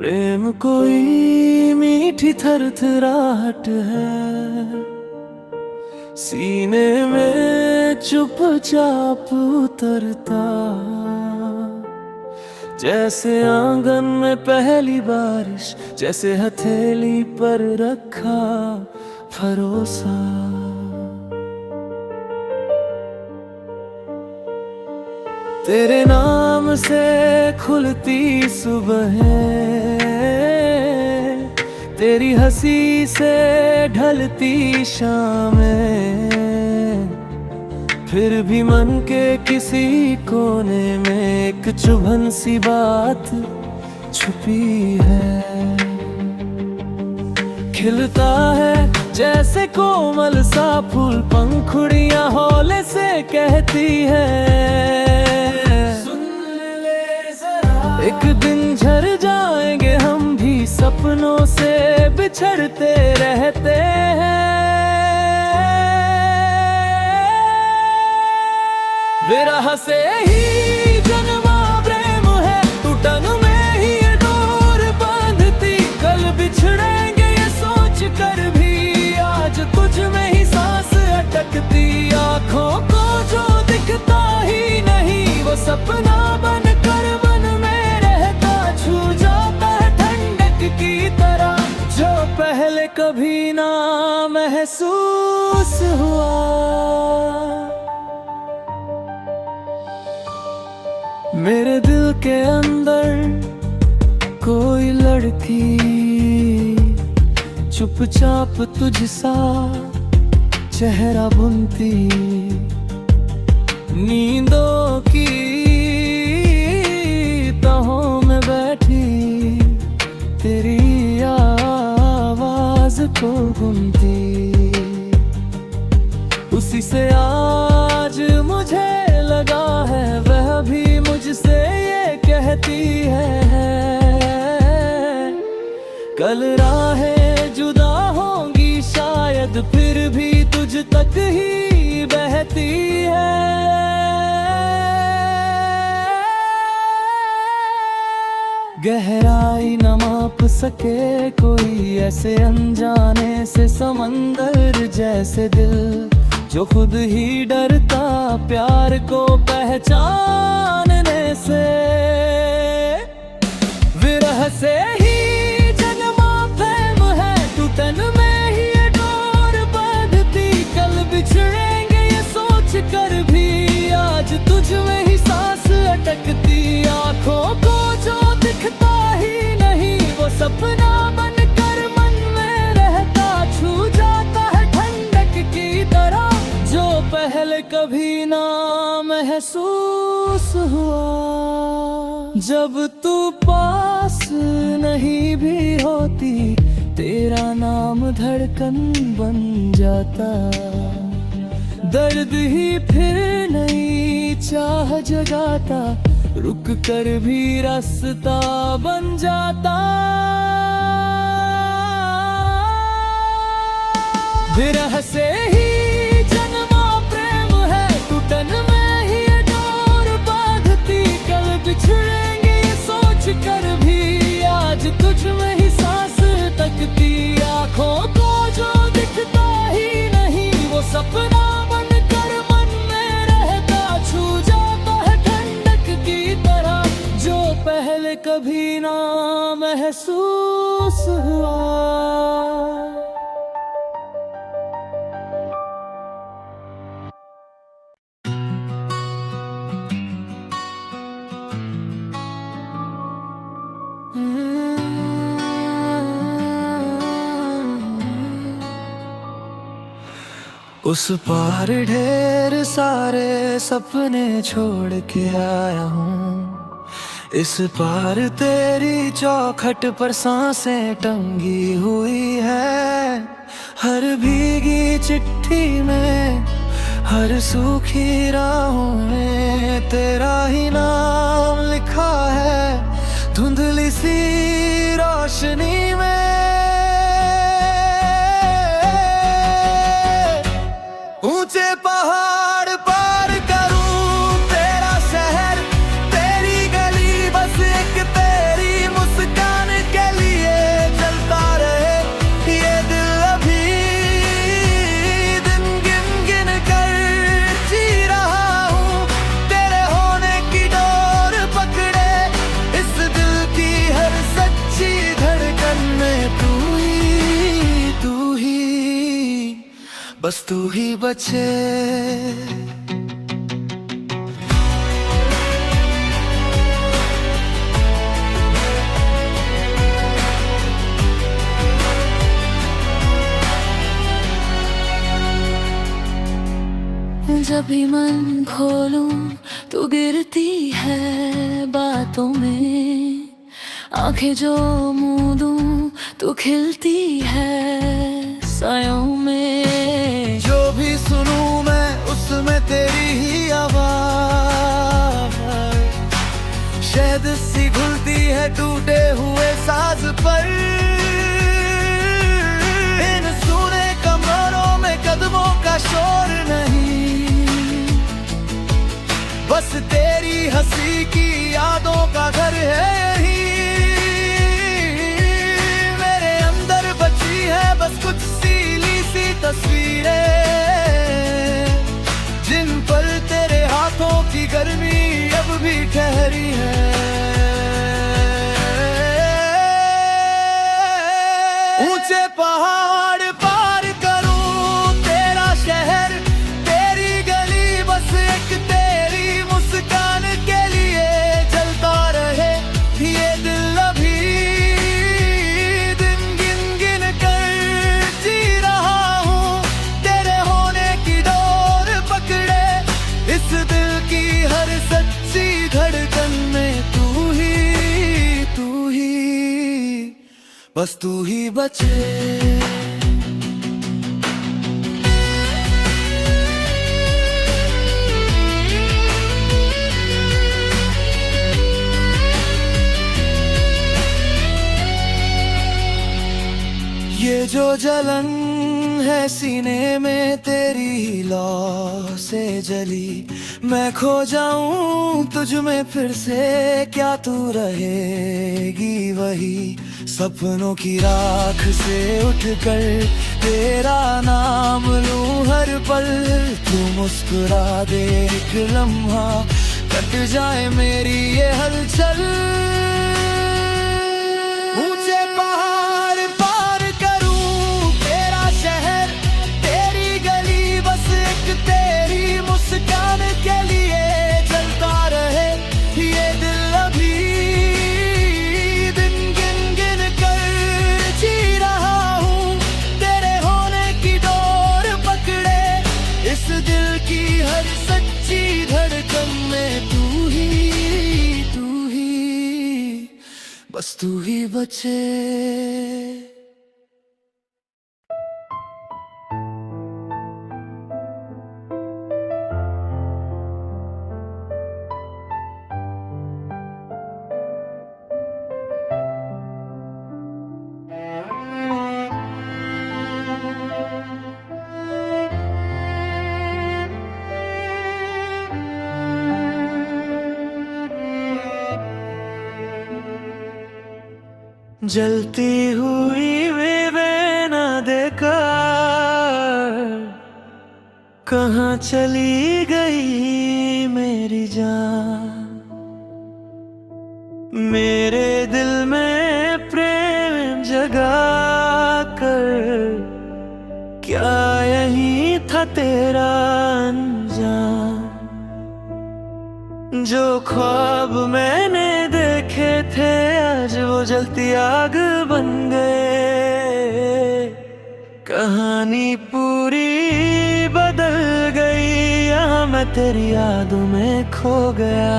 प्रेम कोई मीठी थरथराहट है, सीने में चुपचाप उतरता, जैसे आंगन में पहली बारिश, जैसे हथेली पर रखा भरोसा। तेरे नाम से खुलती सुबह, तेरी हंसी से ढलती शामें, फिर भी मन के किसी कोने में एक चुभन सी बात छुपी है। खिलता है जैसे कोमल सा फूल, पंखुड़ियां हौले से कहती है, सुन ले जरा, एक दिन झर जाएंगे हम भी, सपनों से बिछड़ते रहते हैं। विरह से ही जन्मा प्रेम है, टूटन में ही ये डोर बांधती, कल बिछड़ेंगे ये सोच कर भी, आज तुझ में ही सांस अटकती। आँखों को जो दिखता ही नहीं, वो सपना बनकर मन में रहता, छू जाता है ठंडक की तरह, जो पहले कभी ना महसूस हुआ। मेरे दिल के अंदर कोई लड़की चुपचाप तुझसा चेहरा बुनती, नींदों की तहों में बैठी तेरी आवाज को गुनती। उसी से आज मुझे लगा है, वह भी मुझसे ये कहती है, कल राहें जुदा होंगी शायद, फिर भी तुझ तक ही बहती है। गहराई न माप सके कोई, ऐसे अनजाने से समंदर जैसे दिल, जो खुद ही डरता प्यार को पहचानने से। विरह से ही जन्मा प्रेम है, टूटन में ही ये डोर बांधती, कल बिछड़ेंगे ये सोच कर भी, आज तुझ में ही सांस अटकती। आँखों को जो दिखता ही नहीं, वो सपना बनकर मन में रहता, छू जाता है ठंडक की तरह, जो पहले कभी ना महसूस हुआ। जब तू पास नहीं भी होती, तेरा नाम धड़कन बन जाता, दर्द ही फिर नई चाह जगाता, रुक कर भी रास्ता बन जाता। विरह से ही जन्मा प्रेम है, टूटन में ही ये डोर बांधती, कल बिछड़ेंगे ये सोच कर भी, आज तुझ में ही सांस तकती। आँखों को जो दिखता ही नहीं, वो सपना बनकर मन में रहता, छू जाता है ठंडक की तरह, जो पहले कभी ना महसूस हुआ। उस पार ढेर सारे सपने छोड़ के आया हूँ, इस पार तेरी चौखट पर सांसें टंगी हुई है। हर भीगी चिट्ठी में, हर सूखी राहों में तेरा ही नाम लिखा है, धुंधली सी रोशनी में। ऊंचे पहाड़ पार करूं तेरा शहर, तेरी गली बस एक तेरी मुस्कान के बस तू ही बचे। जब भी मन खोलूं तू गिरती है बातों में, आंखें जो मूंदूं तू खिलती है सायों में। जो भी सुनूं मैं उसमें तेरी ही आवाज़, शहद सी घुलती है टूटे हुए साज पर। इन सुने कमरों में कदमों का शोर नहीं, बस तेरी हंसी की यादों का घर है यही। मेरे अंदर बची है बस कुछ सीली सी तस्वीरें, जिन पर तेरे हाथों की गर्मी अब भी ठहरी है। ऊंचे पहाड़ पार करूं तेरा शहर, तेरी गली, बस एक तेरी मुस्कान के लिए जलता रहे ये दिल। अभी दिन गिन गिन कर जी रहा हूँ, तेरे होने की डोर पकड़े इस दिल की हर सच्ची धड़कन में। तू ही बस तू ही बचे। ये जो जलन है सीने में तेरी लौ से जली, मैं खो जाऊं तुझ में फिर से क्या तू रहेगी वही। सपनों की राख से उठकर तेरा नाम लूं हर पल, तू मुस्कुरा दे एक लम्हा कट जाए मेरी ये हलचल। ऊंचे पहाड़ पार करूं तेरा शहर, तेरी गली, बस एक तेरी मुस्कान के लिए जलता रहे ये दिल। अभी दिन गिन गिन कर जी रहा हूँ, तेरे होने की डोर पकड़े इस दिल की हर सच्ची धड़कन में। तू ही बस तू ही बचे। जलती हुई वे ना देखा कहाँ चली गई मेरी जान। मेरे दिल में प्रेम जगा कर क्या यही था तेरा अनजान। जो ख्वाब मैंने देखे थे आज वो जलती आग बन गए। कहानी पूरी बदल गई, यहाँ मैं तेरी यादों में खो गया।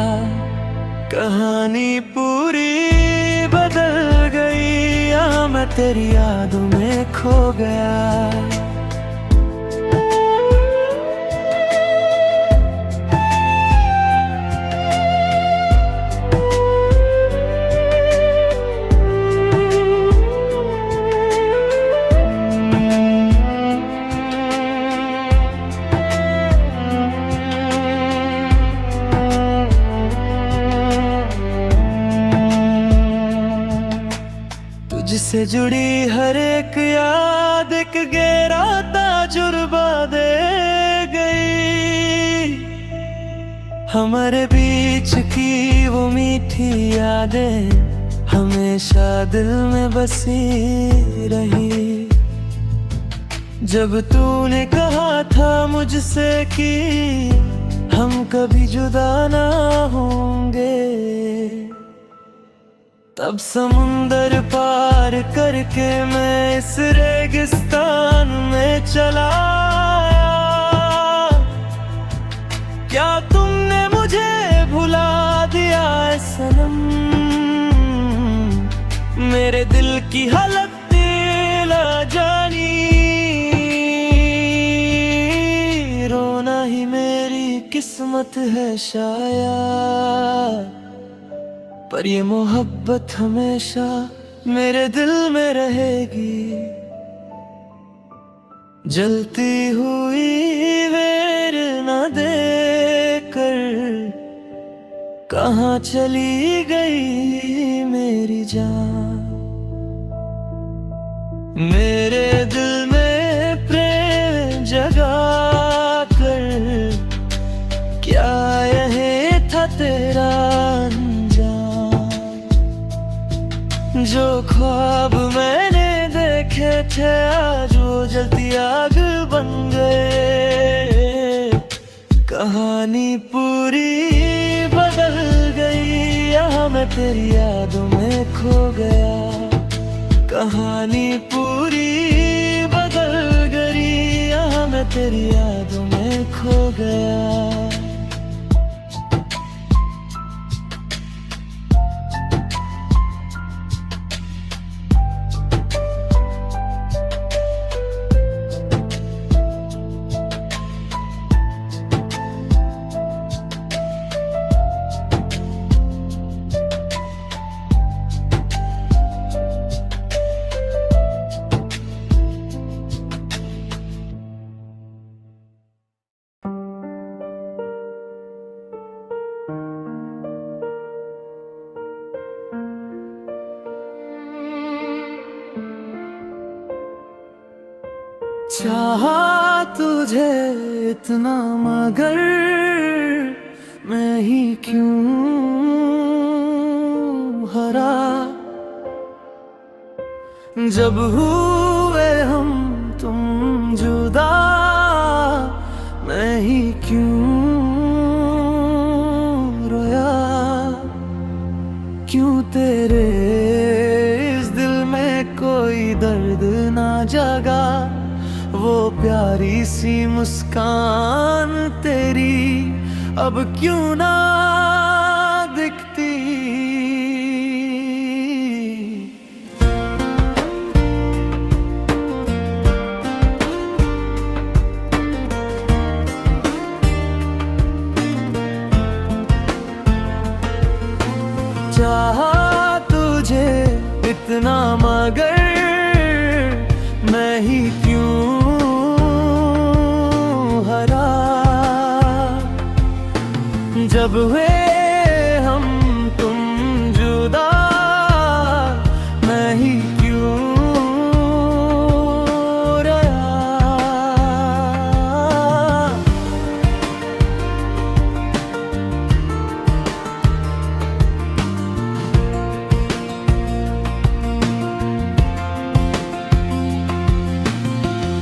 कहानी पूरी बदल गई, यहाँ मैं तेरी यादों में खो गया। तुझसे जुड़ी हर एक याद एक गहरा तजुर्बा दे गई। हमारे बीच की वो मीठी यादें हमेशा दिल में बसी रही। जब तूने कहा था मुझसे कि हम कभी जुदा ना होंगे, तब समुंदर पार करके मैं इस रेगिस्तान में चला आया। क्या तुमने मुझे भुला दिया है सनम? मेरे दिल की हालत ना जानी, रोना ही मेरी किस्मत है शायद, पर ये मोहब्बत हमेशा मेरे दिल में रहेगी। जलती हुई वेरना देकर कहाँ चली गई मेरी जान? मेरे दिल में प्रेम जगा कर क्या यही था तेरा अंजाम? जो ख्वाब मैंने देखे थे आज वो जलती आग बन गए। कहानी पूरी बदल गई, यहाँ मैं तेरी यादों में खो गया। कहानी पूरी बदल गई, यहाँ मैं तेरी यादों में खो गया। चाहा तुझे इतना मगर मैं ही क्यों हरा? जब हुए हम तुम जुदा मैं ही क्यों रोया? क्यों तेरे इस दिल में कोई दर्द ना जगा? वो प्यारी सी मुस्कान तेरी अब क्यों ना दिखती? चाहा तुझे इतना मगर मैं ही क्यों हरा? जब हुए हम तुम जुदा मैं ही क्यों रोया?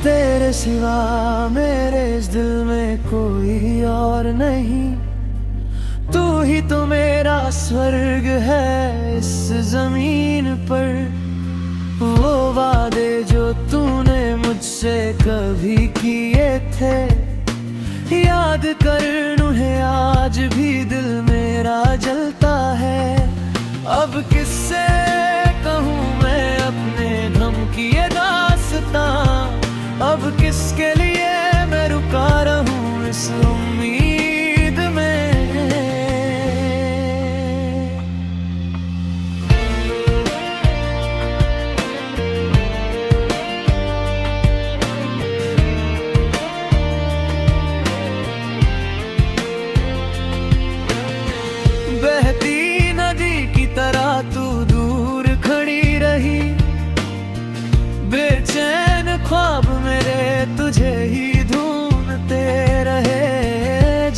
तेरे सिवा मेरे इस दिल में कोई और नहीं। तू ही तो मेरा स्वर्ग है इस जमीन पर। वो वादे जो तूने मुझसे कभी किए थे याद कर उन्हें आज भी दिल मेरा जलता है। अब किससे कहूँ मैं अपने गम की ये दास्तां? अब किसके लिए मैं रुका रहूं इस उम्मीद में? बहती नदी की तरह तू दूर खड़ी रही। बेचैन ख्वाब मेरे तुझे ही ढूंढते रहे।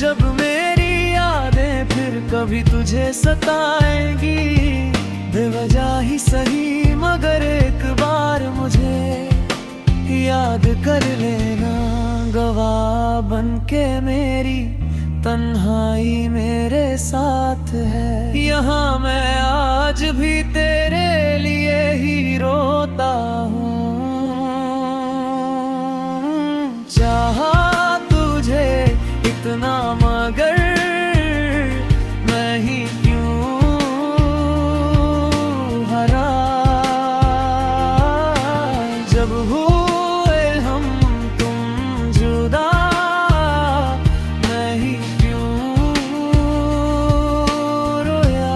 जब मेरी यादें फिर कभी तुझे सताएंगी, बेवजह ही सही मगर एक बार मुझे याद याद कर लेना, गवाह बन के मेरी तन्हाई मेरे साथ है। यहाँ मैं आज भी तेरे लिए ही रोता हूँ। चाहा तुझे इतना मगर मैं ही क्यों हरा। जब हुए हम तुम जुदा, मैं ही क्यों रोया।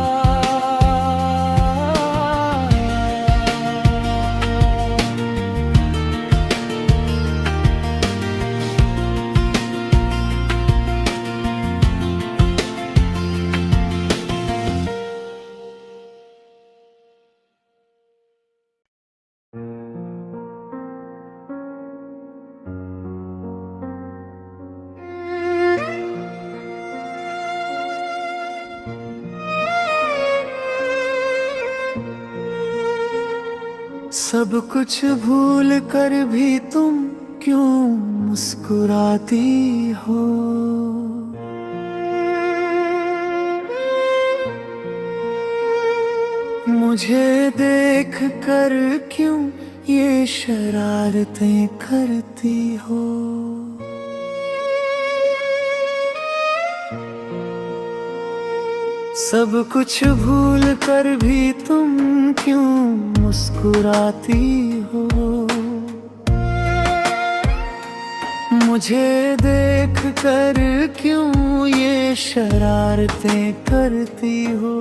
सब कुछ भूल कर भी तुम क्यों मुस्कुराती हो। मुझे देख कर क्यों ये शरारतें करती हो। सब कुछ भूल कर भी तुम क्यों मुस्कुराती हो। मुझे देख कर क्यों ये शरारतें करती हो।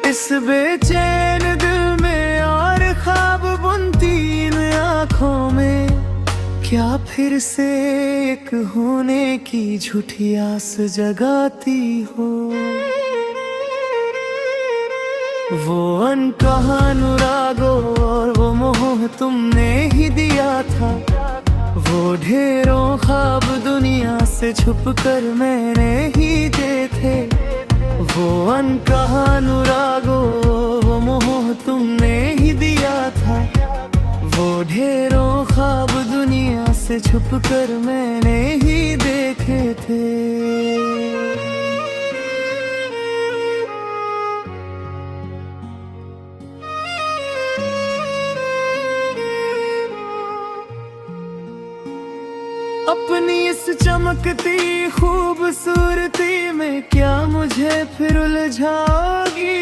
इस बेचैन दिल में और ख्वाब बुनती इन आँखों में, क्या फिर से एक होने की झूठी आस जगाती हो। वो अनकहा अनुरागो और वो मोह तुमने ही दिया था। वो ढेरों ख्वाब दुनिया से छुप कर मैंने ही दे थे। वो अनकहा अनुरागो वो मोह तुमने ही दिया था। वो ढेरों ख्वाब दुनिया से छुप कर मैंने ही देखे थे। अपनी इस चमकती खूबसूरती में क्या मुझे फिर उलझाओगी।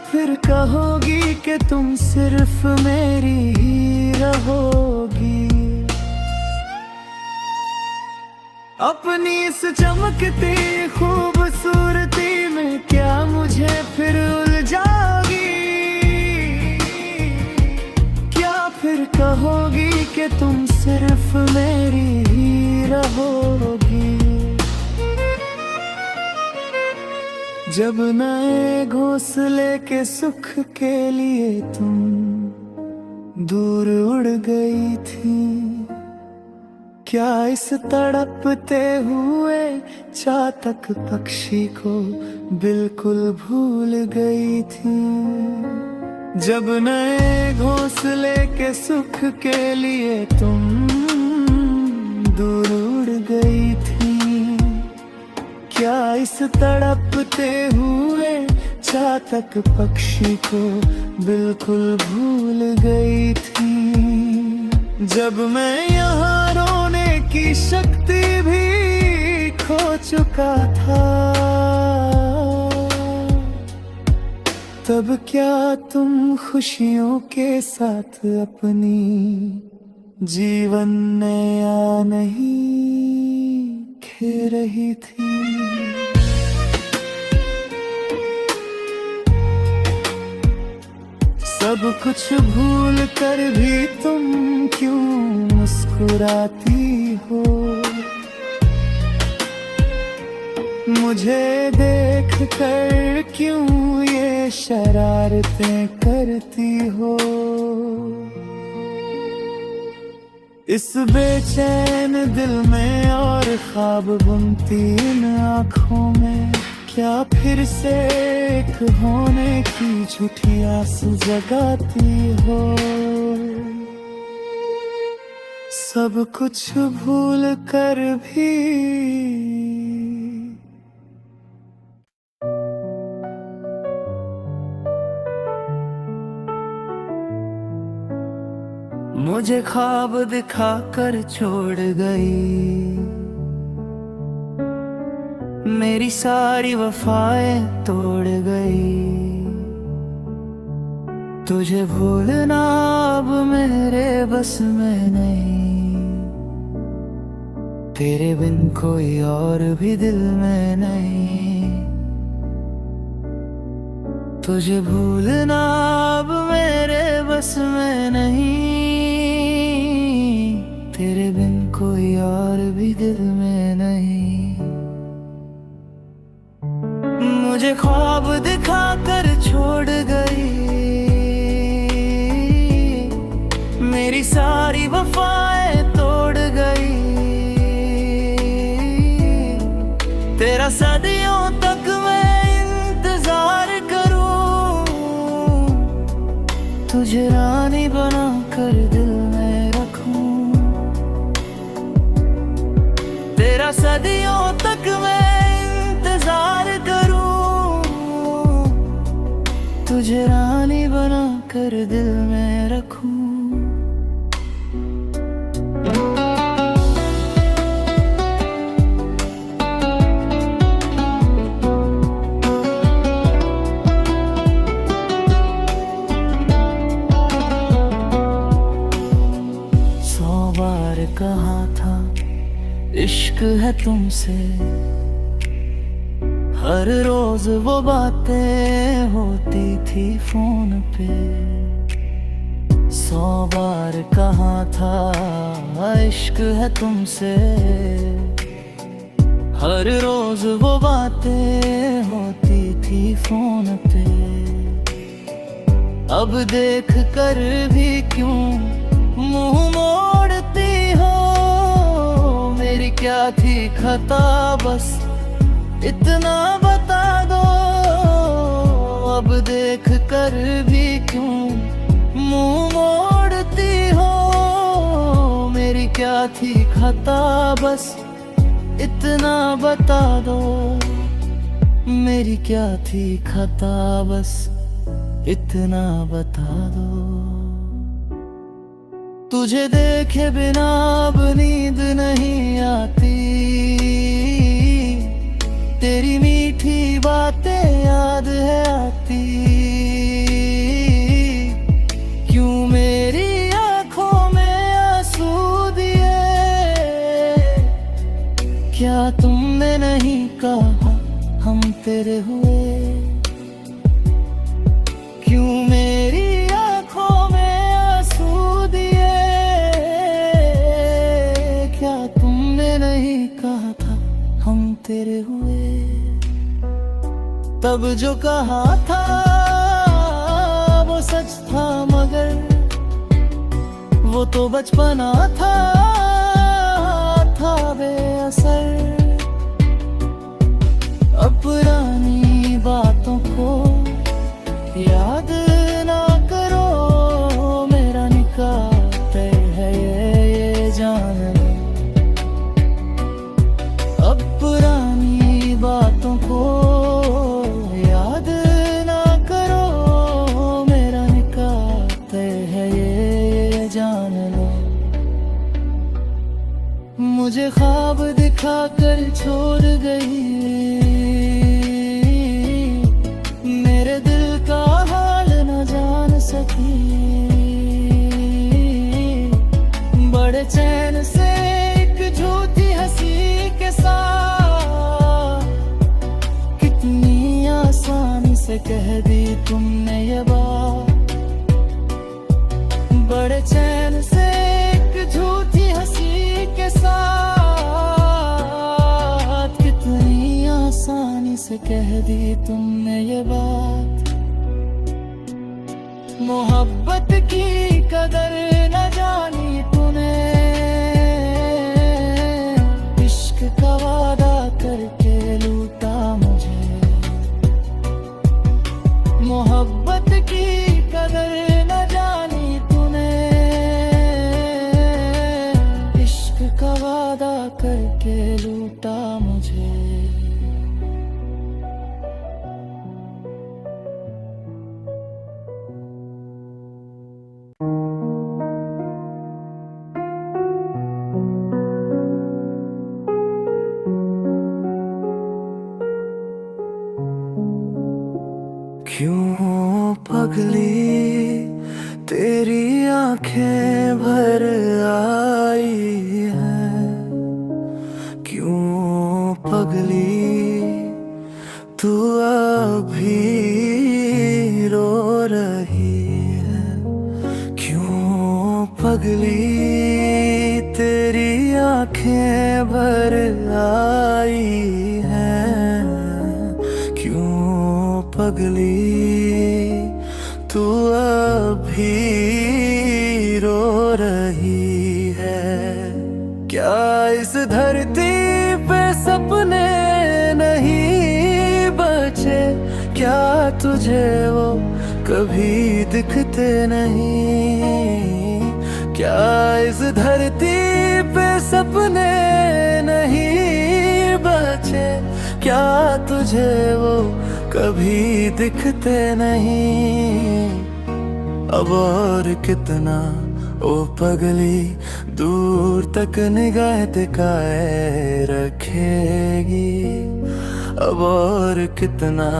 फिर कहोगी कि तुम सिर्फ मेरी ही रहोगी। अपनी इस चमकती खूबसूरती में क्या मुझे फिर उलझाओगी। क्या फिर कहोगी कि तुम सिर्फ मेरी ही रहोगी। जब नए घोंसले के सुख के लिए तुम दूर उड़ गई थी, क्या इस तड़पते हुए चातक पक्षी को बिल्कुल भूल गई थी। जब नए घोंसले के सुख के लिए तुम दूर उड़ गई थी, क्या इस तड़पते हुए चातक पक्षी को बिल्कुल भूल गई थी। जब मैं यहाँ रोने की शक्ति भी खो चुका था, तब क्या तुम खुशियों के साथ अपनी जीवन नया नहीं खे रही थी। सब कुछ भूल कर भी तुम क्यों मुस्कुराती हो। मुझे देख कर क्यों ये शरारतें करती हो। इस बेचैन दिल में और ख्वाब बुनती इन आँखों में, क्या फिर से एक होने की झूठी आस जगाती हो? सब कुछ भूल कर भी मुझे ख्वाब दिखाकर छोड़ गई, मेरी सारी वफाएं तोड़ गई। तुझे भूलना अब मेरे बस में नहीं, तेरे बिन कोई और भी दिल में नहीं। तुझे भूलना अब मेरे बस में नहीं, तेरे बिन कोई और भी दिल में नहीं। मुझे ख्वाब दिखाकर छोड़ गई, मेरी सारी वफाएं तोड़ गई। तेरा सदियों तक मैं इंतजार करूं, तुझे रानी बना कर दिल में रखूं। तेरा सदियों तक मैं इंतजार करूं, तुझे रानी बना कर दिल में रखूं। कहा था इश्क है तुमसे, हर रोज वो बातें होती थी फोन पे। 100 बार कहा था इश्क है तुमसे, हर रोज वो बातें होती थी फोन पे। अब देख कर भी क्यों मुंह मोड़ती हो? मेरी क्या थी खता, बस इतना बता दो। अब देख कर भी क्यों मुंह मोड़ती हो? मेरी क्या थी खता, बस इतना बता दो। मेरी क्या थी खता, बस इतना बता दो। तुझे देखे बिना अब नींद नहीं आती, तेरी मीठी बातें याद है आती। क्यों मेरी आंखों में आंसू दिए? क्या तुमने नहीं कहा हम तेरे हुए? क्यों मेरी आंखों में आंसू दिए? क्या तुमने नहीं कहा था हम तेरे हुए? तब जो कहा था वो सच था, मगर वो तो बचपना था बेअसर। अब पुरानी बातों को याद ना करो, मेरा निकाह तय है ये जान लो। अब पुरानी बातों को याद ना करो, मेरा निकाह तय है ये जान लो। मुझे ख्वाब दिखाकर छोड़ गई, मेरे दिल का हाल न जान सकी। बड़े चैन से एक झूठी हंसी के साथ कितनी आसानी से कह दी तुमने ये बात। बड़े चैन से एक झूठी हंसी के साथ कितनी आसानी से कह दी तुमने ये बात। मोहब्बत की कदर न जानी तूने, इश्क का वादा करके लूटा मुझे। आंखें भर आई हैं, क्यों पगली तू अभी रो रही है? क्यों पगली तेरी आंखें भर आई हैं, क्यों पगली तू अभी रो रही है? क्या इस धरती पे सपने नहीं बचे? क्या तुझे वो कभी दिखते नहीं? क्या इस धरती पे सपने नहीं बचे? क्या तुझे वो कभी दिखते नहीं? अब और कितना ओ पगली दूर तक निगाह टिकाए रखेगी? अब और कितना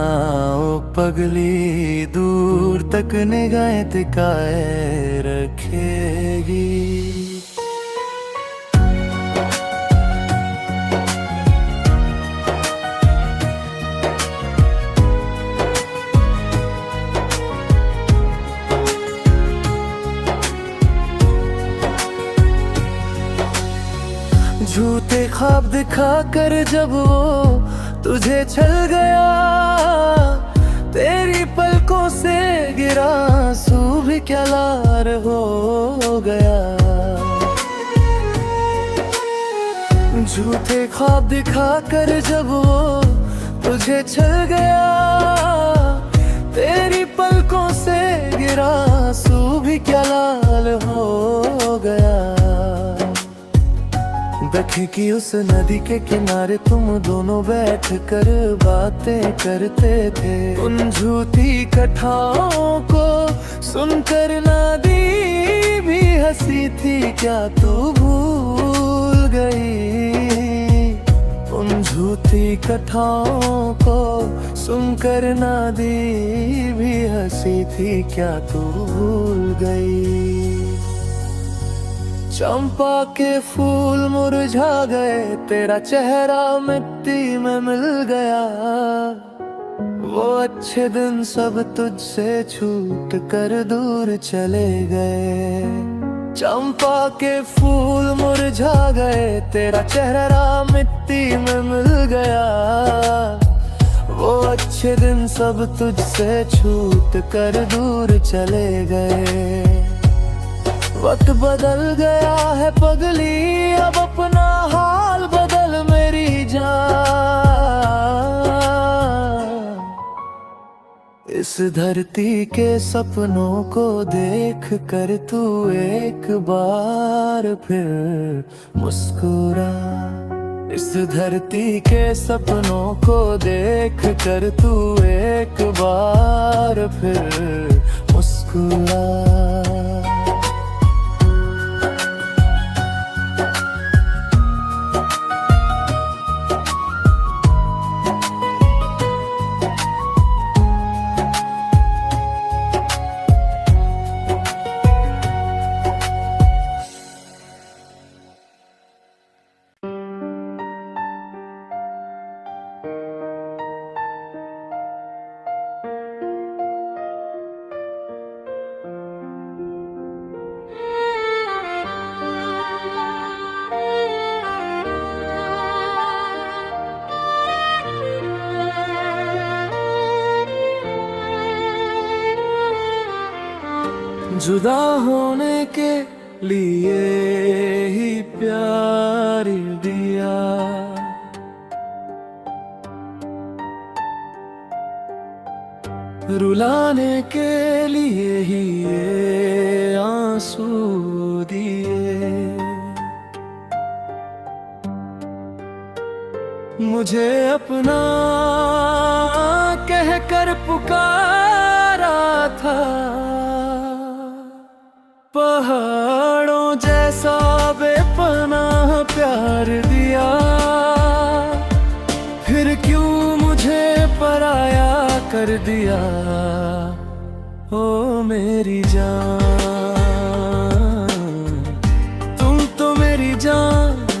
ओ पगली दूर तक निगाह टिकाए रखेगी? झूठे ख्वाब दिखा कर जब वो तुझे छल गया, तेरी पलकों से गिरा आंसू भी क्या लार हो गया। झूठे ख्वाब दिखा कर जब वो तुझे छल गया, तेरी पलकों से गिरा आंसू भी क्या लाल हो गया। देखे कि उस नदी के किनारे तुम दोनों बैठ कर बातें करते थे। उन झूठी कथाओं को सुनकर नदी भी हंसी थी, क्या तू भूल गई? उन झूठी कथाओं को सुनकर नदी भी हंसी थी, क्या तू भूल गई? चंपा के फूल मुरझा गए, तेरा चेहरा मिट्टी में मिल गया। वो अच्छे दिन सब तुझसे छूट कर दूर चले गए। चंपा के फूल मुरझा गए, तेरा चेहरा मिट्टी में मिल गया। वो अच्छे दिन सब तुझसे छूट कर दूर चले गए। वक्त बदल गया है पगली, अब अपना हाल बदल मेरी जान। इस धरती के सपनों को देख कर तू एक बार फिर मुस्कुरा। इस धरती के सपनों को देख कर तू एक बार फिर मुस्कुरा। जुदा होने के लिए ही प्यार दिया, रुलाने के लिए ही ये आंसू दिए। मुझे अपना कह कर पुकारा था, पहाड़ों जैसा बेपनाह प्यार दिया। फिर क्यों मुझे पराया कर दिया, ओ मेरी जान।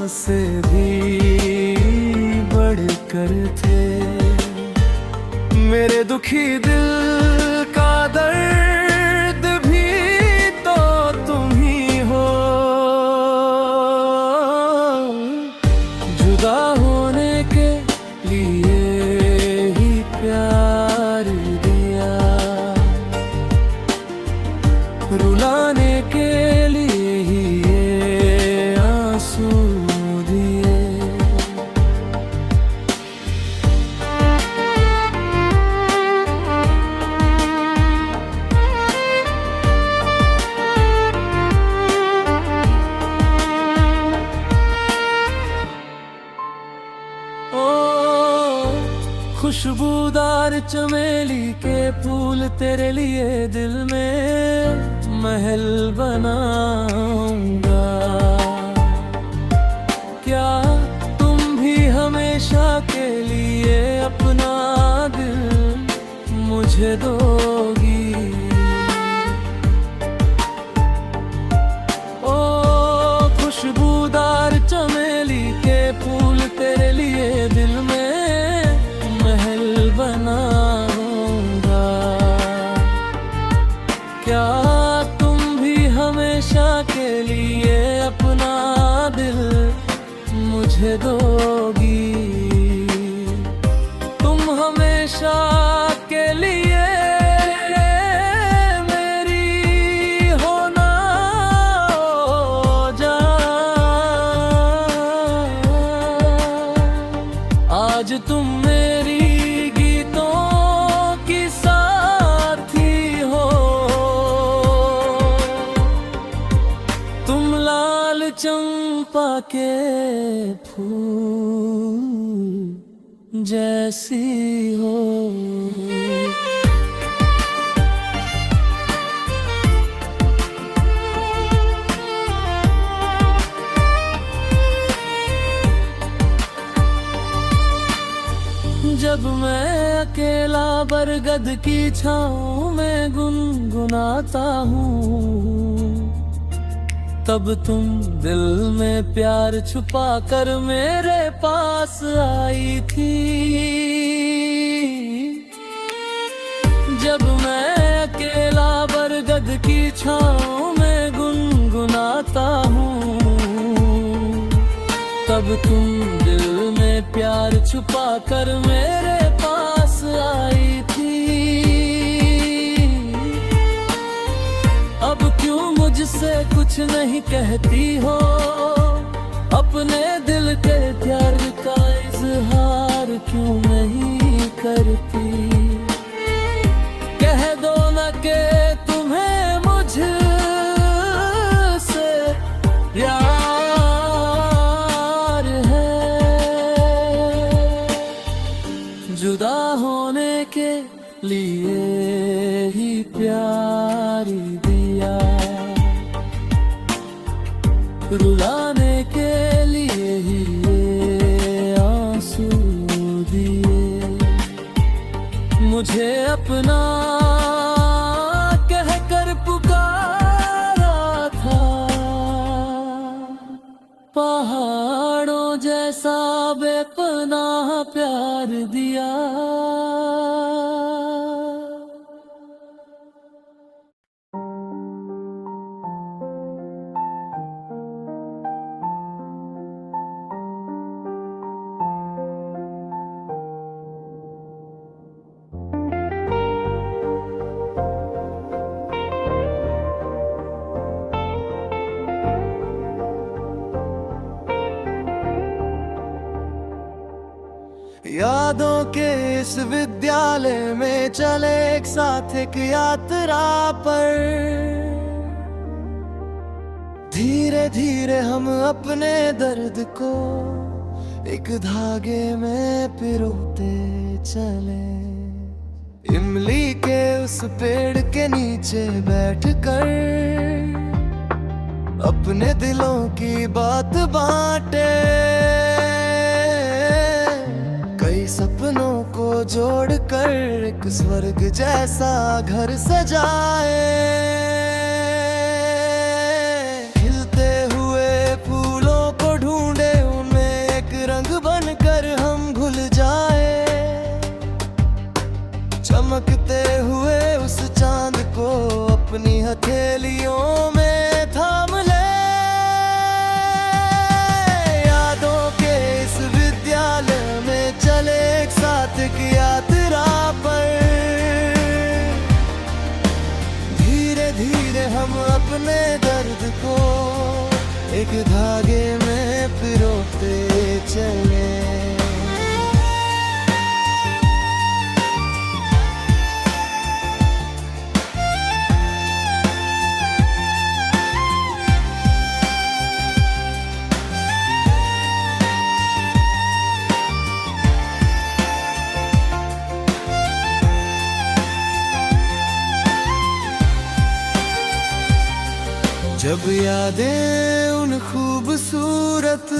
से भी बढ़कर थे। मेरे दुखी दिल का दर्द भी तो तुम ही हो। जुदा होने के लिए ही प्यार दिया, रुलाने के लिए ही ये आंसू दिए। खुशबूदार चमेली के फूल तेरे लिए दिल में महल बनाऊंगा। क्या तुम भी हमेशा के लिए अपना दिल मुझे दोगी? ओ खुशबूदार चमेली के फूल तेरे लिए दिल में बनाऊंगा। क्या तुम भी हमेशा के लिए अपना दिल मुझे दोगी? तुम हमेशा के लिए मेरी होना जा। आज तुम मेरी चंपा के फूल जैसी हो। जब मैं अकेला बरगद की छाँव में गुनगुनाता हूँ, तब तुम दिल में प्यार छुपा कर मेरे पास आई थी। जब मैं अकेला बरगद की छाँव में गुनगुनाता हूँ, तब तुम दिल में प्यार छुपा कर मेरे पास आई थी। अब क्यों मुझसे कुछ नहीं कहती हो? अपने दिल के प्यार का इजहार क्यों नहीं करती? कह दो न कि तुम्हें मुझसे प्यार है। जुदा होने के लिए ही प्यार दिया, रुलाने के लिए ही ये आंसू दिए। मुझे अपना कहकर पुकारा था, पहाड़ों जैसा बेपनाह प्यार दिया। यादों के इस विद्यालय में चले एक साथ एक यात्रा पर। धीरे धीरे हम अपने दर्द को एक धागे में पिरोते चले। इमली के उस पेड़ के नीचे बैठकर अपने दिलों की बात बांटे। कई सपनों को जोड़कर एक स्वर्ग जैसा घर सजाए। खिलते हुए फूलों को ढूंढे हथेलियों में थाम ले। यादों के इस विद्यालय में चले एक साथ एक यात्रा पर। धीरे धीरे हम अपने दर्द को एक धागे में पिरोते चले। जब यादें उन खूबसूरत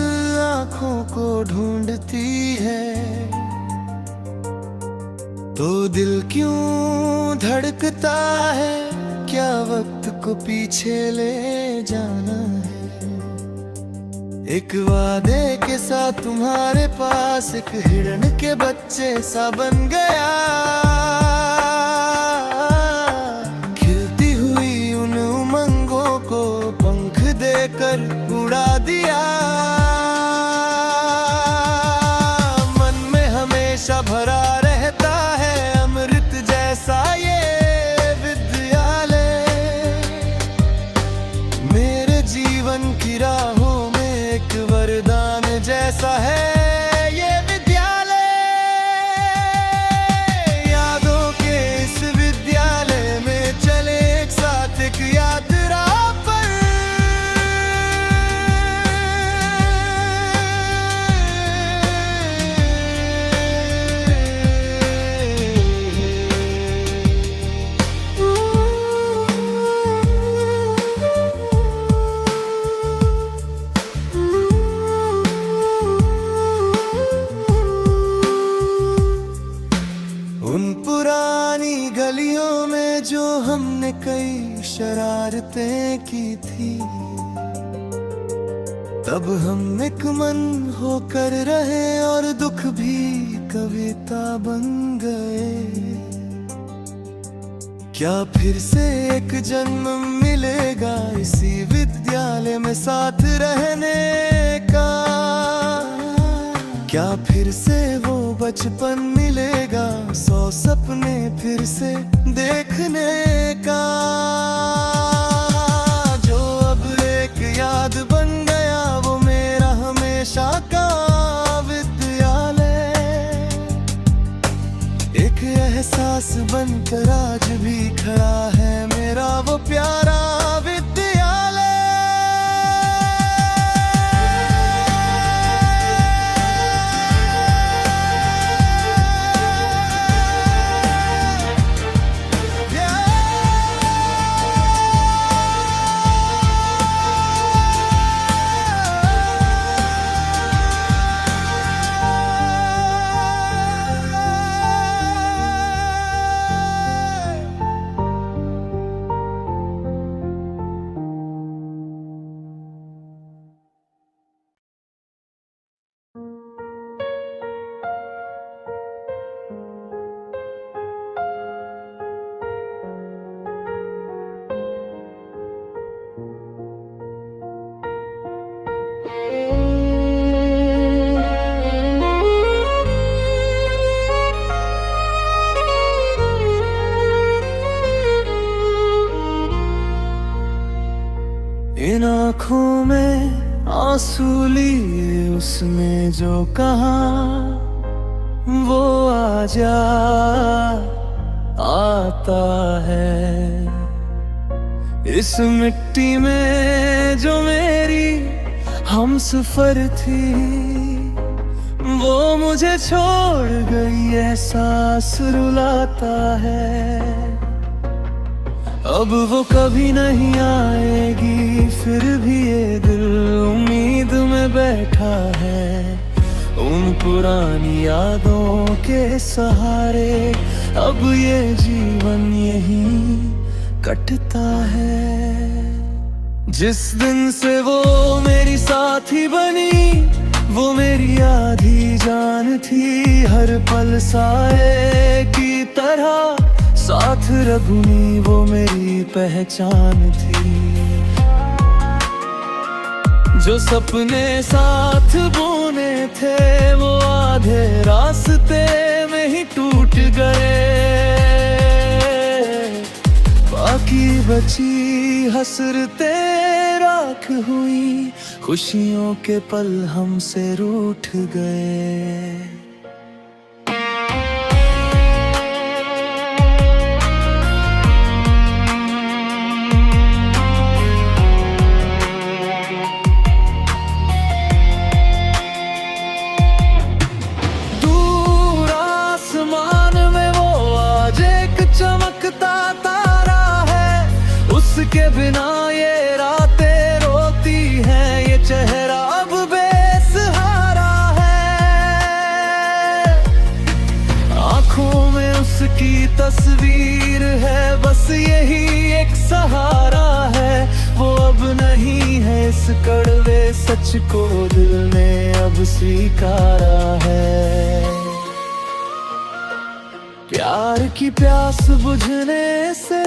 आँखों को ढूंढती है, तो दिल क्यों धड़कता है? क्या वक्त को पीछे ले जाना है? एक वादे के साथ तुम्हारे पास एक हिरण के बच्चे सा बन गया। कर उड़ा दिया। मन में हमेशा भरा रहता है अमृत जैसा ये विद्यालय। मेरे जीवन की राहों में एक वरदान जैसा है ये विद्यालय। यादों के इस विद्यालय में चले एक साथ एक यात्रा पर। उन पुरानी गलियों में जो हमने कई शरारतें की थी, तब हम एक मन होकर रहे और दुख भी कविता बन गए। क्या फिर से एक जन्म मिलेगा इसी विद्यालय में साथ रहने का? क्या फिर से वो बचपन मिलेगा, 100 सपने फिर से देखने का? जो अब एक याद बन गया वो मेरा हमेशा का विद्यालय। एक एहसास बनकर आज भी खड़ा है मेरा वो प्यारा विद्यालय। इन आँखों में आंसू लिए उसने जो कहा वो आजा आता है। इस मिट्टी में जो मेरी हमसफर थी वो मुझे छोड़ गई, एहसास रुलाता है। अब वो कभी नहीं आएगी फिर भी ये दिल उम्मीद में बैठा है। उन पुरानी यादों के सहारे अब ये जीवन यहीं कटता है। जिस दिन से वो मेरी साथी बनी वो मेरी आधी जान थी। हर पल साए की तरह साथ रघुनी वो मेरी पहचान थी। जो सपने साथ बुने थे वो आधे रास्ते में ही टूट गए। बाकी बची हसरतें राख हुई, खुशियों के पल हमसे रूठ गए। चमकता तारा है, उसके बिना ये रातें रोती हैं, ये चेहरा अब बेसहारा है। आंखों में उसकी तस्वीर है, बस यही एक सहारा है। वो अब नहीं है, इस कड़वे सच को दिल ने अब स्वीकारा है। प्यार की प्यास बुझने से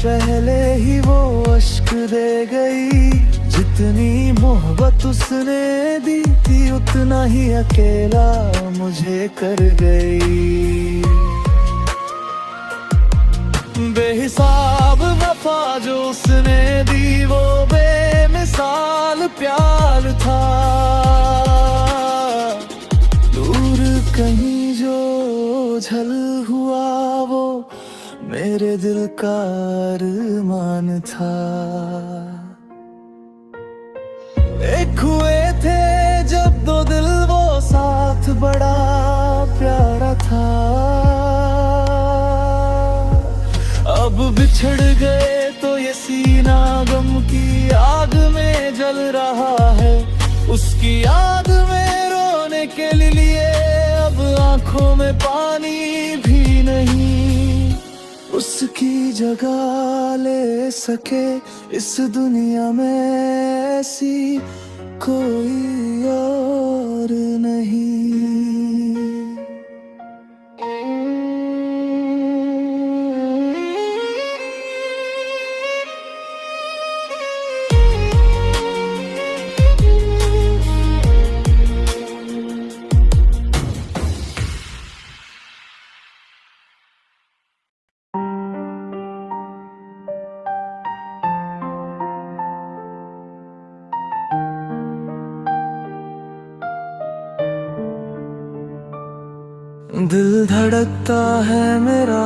पहले ही वो अश्क दे गई। जितनी मोहब्बत उसने दी थी, उतना ही अकेला मुझे कर गई। बेहिसाब वफा जो उसने दी, वो बेमिसाल प्यार था। दूर कहीं जो झल हुआ, वो मेरे दिल का अरमान था। एक हुए थे जब दो दिल, वो साथ बड़ा प्यारा था। अब बिछड़ गए तो ये सीना गम की आग में जल रहा है। उसकी याद में रोने के लिए अब आंखों में पानी भी नहीं। उसकी जगह ले सके इस दुनिया में ऐसी कोई और नहीं। दिल धड़कता है मेरा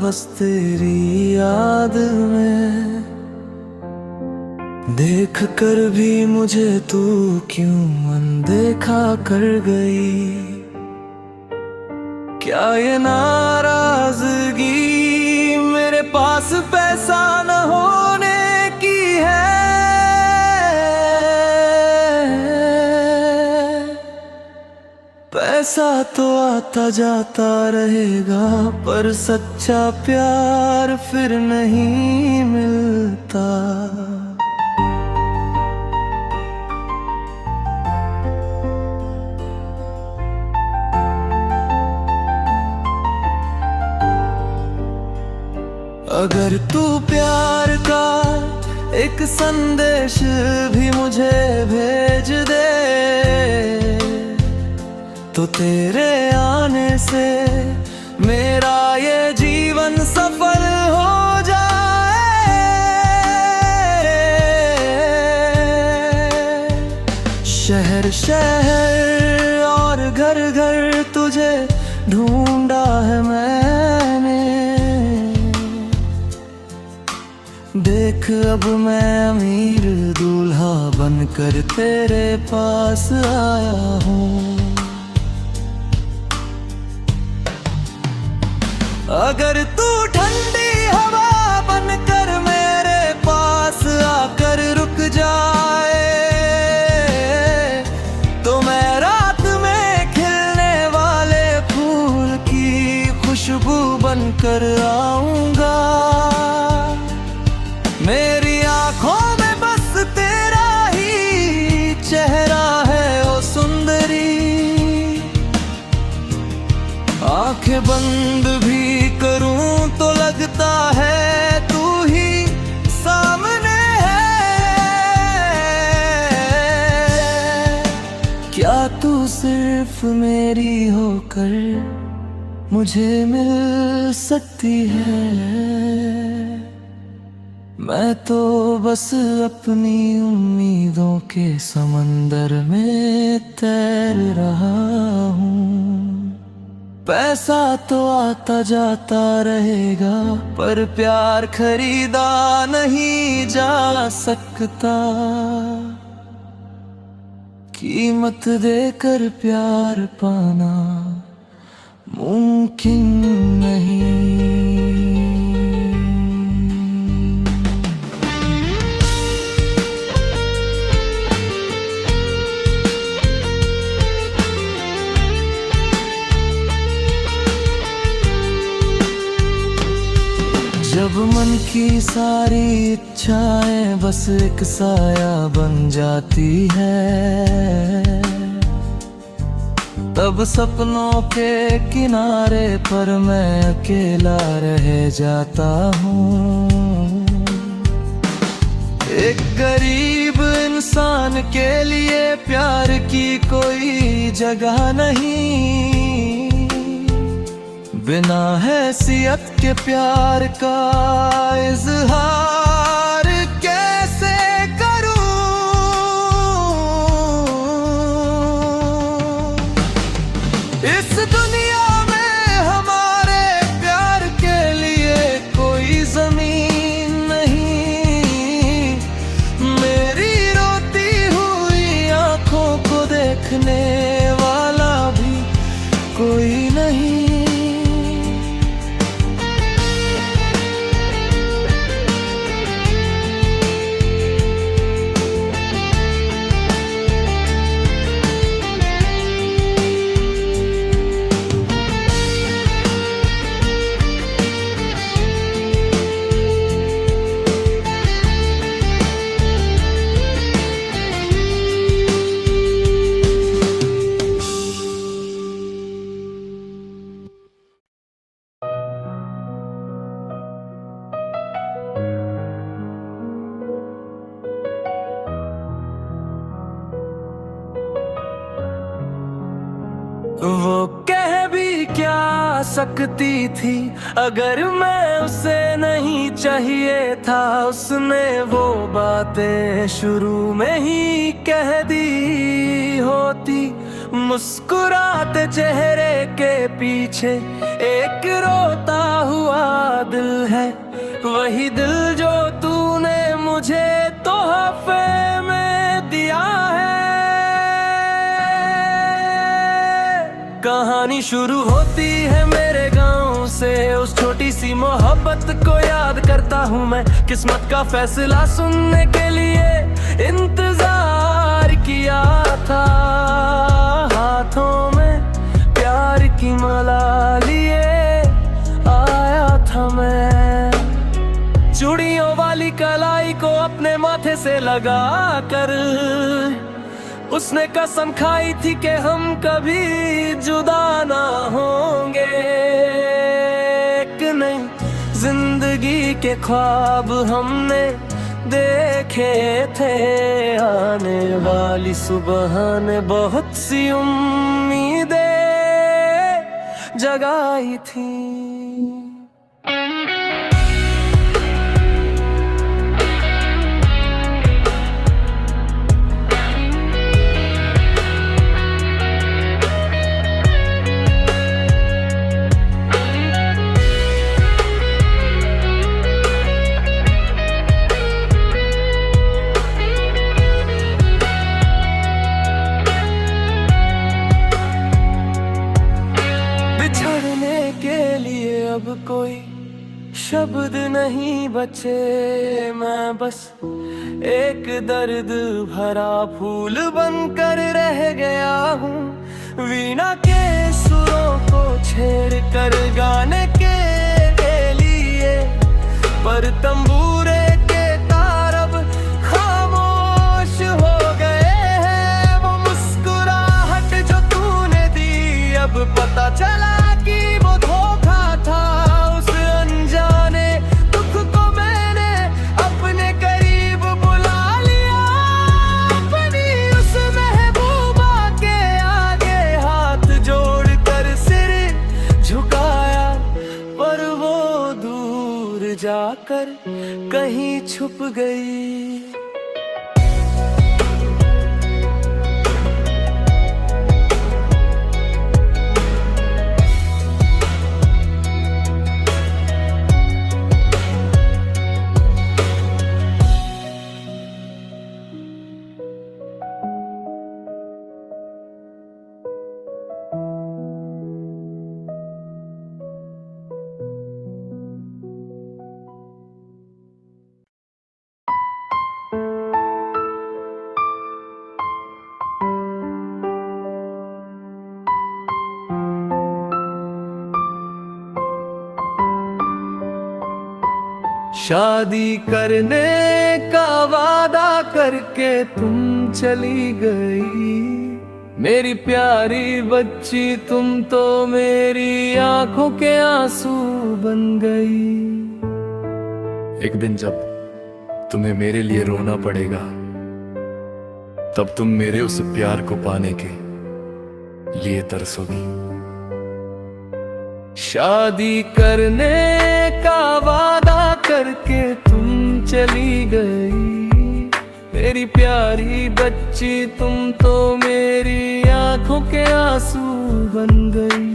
बस तेरी याद में, देख कर भी मुझे तू क्यों अनदेखा कर गई। क्या ये नाराजगी मेरे पास पैसा न होने की है? पैसा तो आता जाता रहेगा, पर सच्चा प्यार फिर नहीं मिलता। अगर तू प्यार का एक संदेश भी मुझे भेज दे, तो तेरे आने से मेरा ये जीवन सफल हो जाए। शहर शहर और घर घर तुझे ढूंढा है मैंने, देख अब मैं अमीर दूल्हा बनकर तेरे पास आया हूँ। अगर तू ठंडी हवा बनकर मेरे पास आकर रुक जाए, तो मैं रात में खिलने वाले फूल की खुशबू बनकर आऊंगा। मेरी आंखों में बस तेरा ही चेहरा है ओ सुंदरी। आंखें बंद भी करूं तो लगता सिर्फ मेरी होकर मुझे मिल सकती है। मैं तो बस अपनी उम्मीदों के समंदर में तैर रहा हूँ। पैसा तो आता जाता रहेगा, पर प्यार खरीदा नहीं जा सकता। कीमत देकर प्यार पाना मुमकिन नहीं। जब मन की सारी इच्छाएं बस एक साया बन जाती है, तब सपनों के किनारे पर मैं अकेला रह जाता हूँ। एक गरीब इंसान के लिए प्यार की कोई जगह नहीं। बिना हैसियत के प्यार का इजहार कैसे करूं? इस दुनिया में हमारे प्यार के लिए कोई जमीन नहीं। मेरी रोती हुई आंखों को देखने वाला भी कोई नहीं। वो कह भी क्या सकती थी अगर मैं उसे नहीं चाहिए था। उसने वो बातें शुरू में ही कह दी होती। मुस्कुराते चेहरे के पीछे एक रोता हुआ दिल है। वही दिल जो तूने मुझे तोहफे में दिया है। कहानी शुरू होती है मेरे गांव से। उस छोटी सी मोहब्बत को याद करता हूँ मैं। किस्मत का फैसला सुनने के लिए इंतजार किया था। हाथों में प्यार की माला लिए आया था मैं। चूड़ियों वाली कलाई को अपने माथे से लगा कर उसने कसम खाई थी कि हम कभी जुदा ना होंगे। एक नई जिंदगी के ख्वाब हमने देखे थे। आने वाली सुबह ने बहुत सी उम्मीदें जगाई थी। अब कोई शब्द नहीं बचे। मैं बस एक दर्द भरा फूल बनकर रह गया हूँ। वीणा के सुरों को छेड़ कर गाने के लिए, पर तंबूरे के तार अब खामोश हो गए हैं। वो मुस्कुराहट जो तूने दी अब पता चला कि वो धोखा था। उस अनजाने दुख को मैंने अपने करीब बुला लिया। अपनी उस महबूबा के आगे कर कहीं छुप गई। शादी करने का वादा करके तुम चली गई, मेरी प्यारी बच्ची तुम तो मेरी आंखों के आंसू बन गई। एक दिन जब तुम्हें मेरे लिए रोना पड़ेगा, तब तुम मेरे उस प्यार को पाने के लिए तरसोगी। शादी करने का वादा करके तुम चली गई, मेरी प्यारी बच्ची तुम तो मेरी आंखों के आंसू बन गई।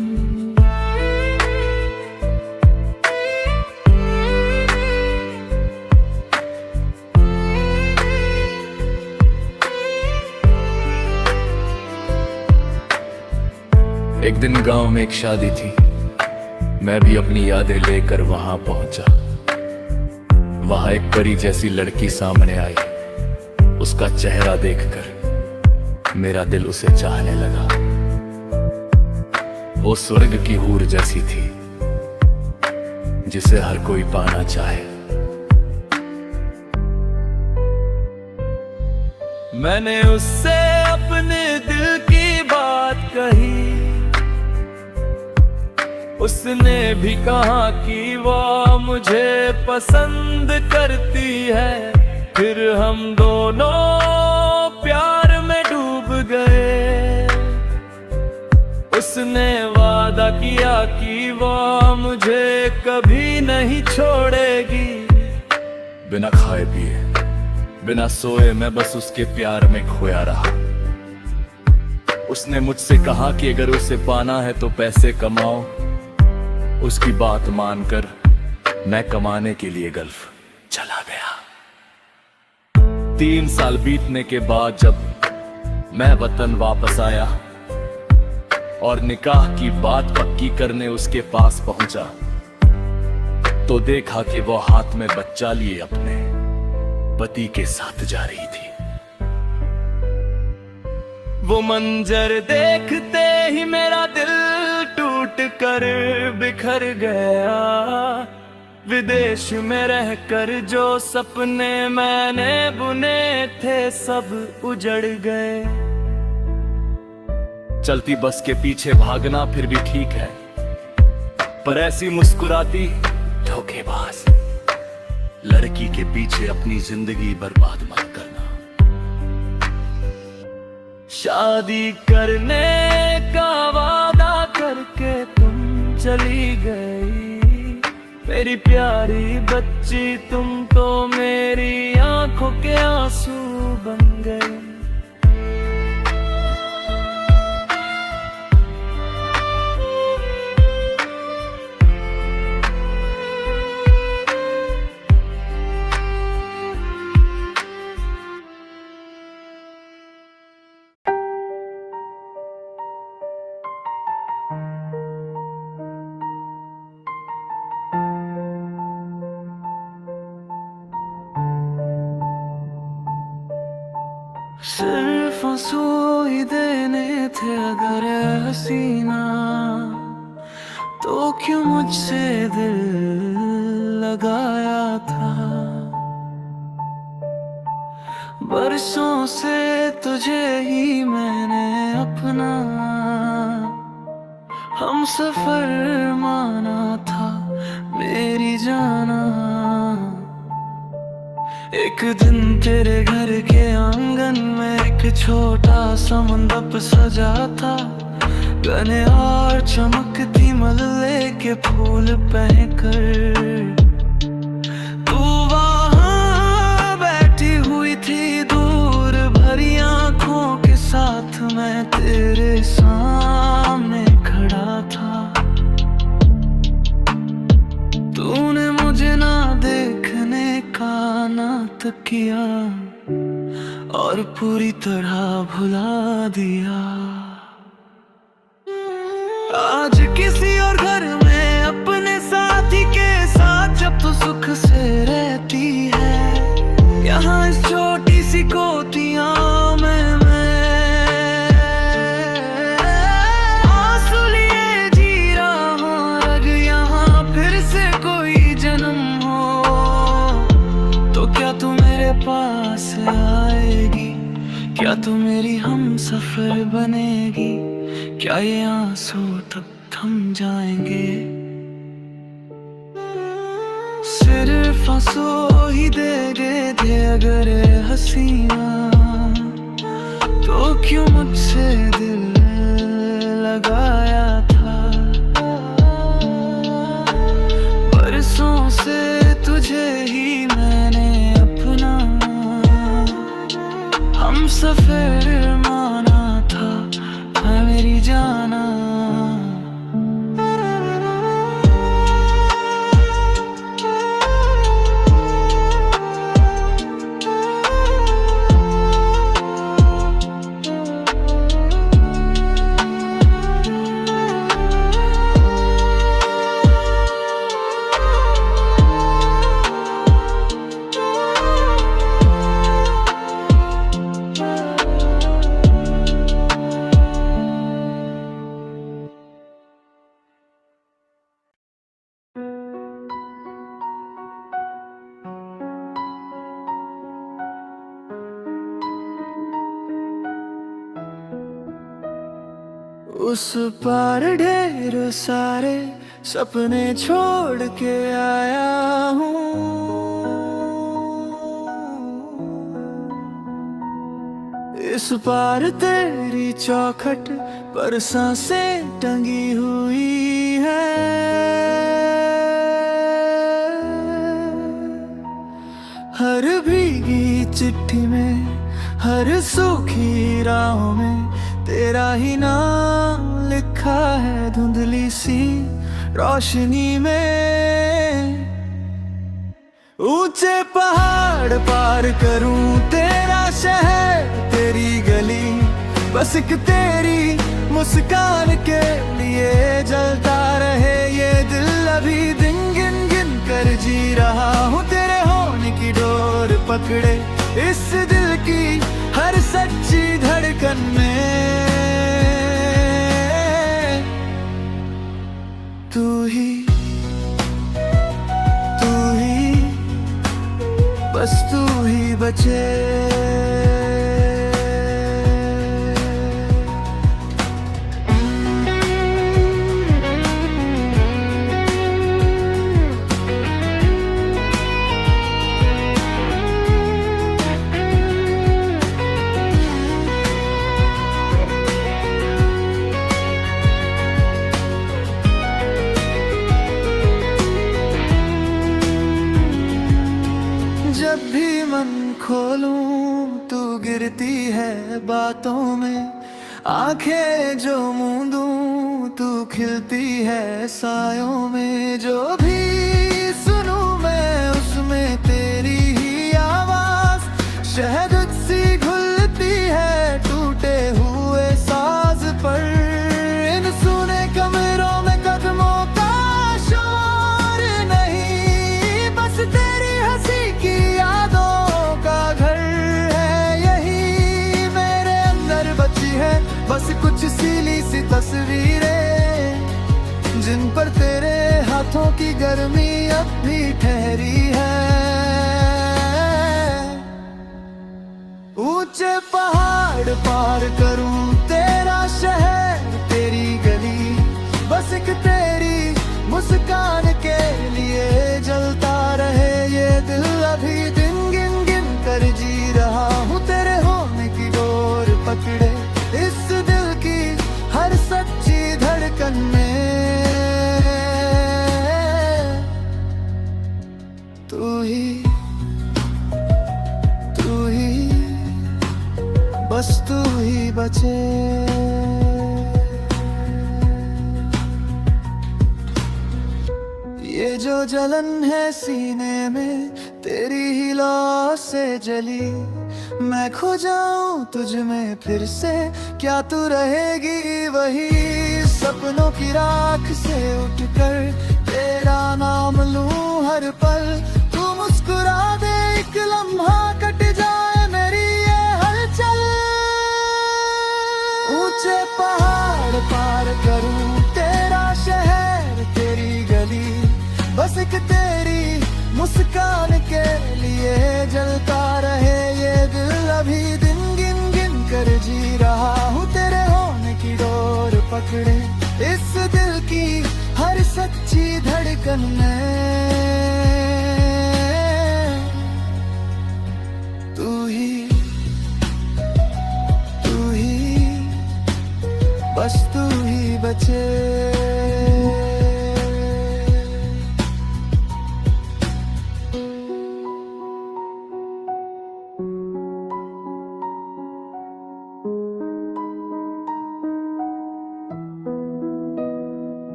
एक दिन गांव में एक शादी थी, मैं भी अपनी यादें लेकर वहां पहुंचा। वहां एक परी जैसी लड़की सामने आई, उसका चेहरा देखकर मेरा दिल उसे चाहने लगा। वो स्वर्ग की हूर जैसी थी, जिसे हर कोई पाना चाहे। मैंने उससे अपने दिल की बात कही, उसने भी कहा कि वो मुझे पसंद करती है। फिर हम दोनों प्यार में डूब गए। उसने वादा किया कि वो मुझे कभी नहीं छोड़ेगी। बिना खाए पिए, बिना सोए मैं बस उसके प्यार में खोया रहा। उसने मुझसे कहा कि अगर उसे पाना है तो पैसे कमाओ। उसकी बात मानकर मैं कमाने के लिए गल्फ चला गया। 3 साल बीतने के बाद जब मैं वतन वापस आया और निकाह की बात पक्की करने उसके पास पहुंचा, तो देखा कि वो हाथ में बच्चा लिए अपने पति के साथ जा रही थी। वो मंजर देखते ही मेरा दिल टूट कर बिखर गया। विदेश में रहकर जो सपने मैंने बुने थे सब उजड़ गए। चलती बस के पीछे भागना फिर भी ठीक है, पर ऐसी मुस्कुराती धोखेबाज लड़की के पीछे अपनी जिंदगी बर्बाद मत करना। शादी करने का वादा करके तुम चली गई, मेरी प्यारी बच्ची तुम तो मेरी आंखों के आंसू बन गई। सिर्फ आंसू ही देने थे अगर हसीना, तो क्यों मुझसे दिल लगाया था। बरसों से तुझे ही मैंने अपना हम सफर माना था मेरी जाना। एक दिन तेरे घर के आंगन में एक छोटा सा मंडप सजा था। घने और चमकती मल्ले के फूल पहनकर तू दिया और पूरी तरह भुला दिया। आज किसी और घर में अपने साथी के साथ जब तू सुख से रहती है, यहाँ इस छोटी सी कोठियां में आंसू लिए जी रहा हूं। अगर यहाँ फिर से कोई जन्म हो तो क्या तू मेरे पास आएगी? क्या तू मेरी हम सफर बनेगी? क्या ये आंसू तब थम जाएंगे? सिर्फ आंसू ही देगे थे अगर ये हसीना, तो क्यों मुझसे दिल लगाया था? बरसों से तुझे ही मैंने अपना हम सफर माना था, है मेरी जाना। उस पार ढेर सारे सपने छोड़ के आया हूँ। इस पार तेरी चौखट पर सांसें टंगी हुई है। हर भीगी चिट्ठी में, हर सूखी राहों में तेरा ही नाम लिखा है धुंधली सी रोशनी में। ऊंचे पहाड़ पार करूं तेरा शहर तेरी गली, बस एक तेरी मुस्कान के लिए जलता रहे ये दिल। अभी दिन गिन गिन कर जी रहा हूँ तेरे होने की डोर पकड़े, इस दिल की हर सच्ची धड़कन में तू ही, बस तू ही बचे। जब भी मन खोलूं तू गिरती है बातों में, आंखें जो मूंदूं तू खिलती है सायों में। जो भी सुनूं मैं उसमें तेरी ही आवाज, शहद सी घुलती है टूटे हुए साज पर। इन सुने कमरों में कदमों का शोर नहीं, बस तेरी हंसी की यादों का घर है यही मेरे अंदर बची है। बस कुछ सीली सी तस्वीरें जिन पर तेरे हाथों की गर्मी अब भी ठहरी है। ऊंचे पहाड़ पार करूं तेरा शहर तेरी गली, बस एक तेरी मुस्कान के लिए जलता रहे ये दिल। अभी दिन गिन गिन कर जी रहा हूँ तेरे होने की डोर पकड़े, इस दिल की हर सच्ची धड़कन में तू ही, बस तू ही बचे। ये जो जलन है सीने में तेरी ही लौ से जली, मैं खो जाऊं तुझ में फिर से, क्या तू रहेगी वही सपनों की राख से उठकर, तेरा नाम लूं हर पल, तू मुस्कुरा दे एक लम्हा कट जाए मेरी ये हलचल। ऊंचे पहाड़ पार करूं तेरा शहर तेरी गली, बस एक तेरी मुस्कान के लिए जलता रहे ये दिल, अभी दिन गिन गिन कर जी रहा हूँ तेरे होने की डोर पकड़े, इस दिल की हर सच्ची धड़कन में।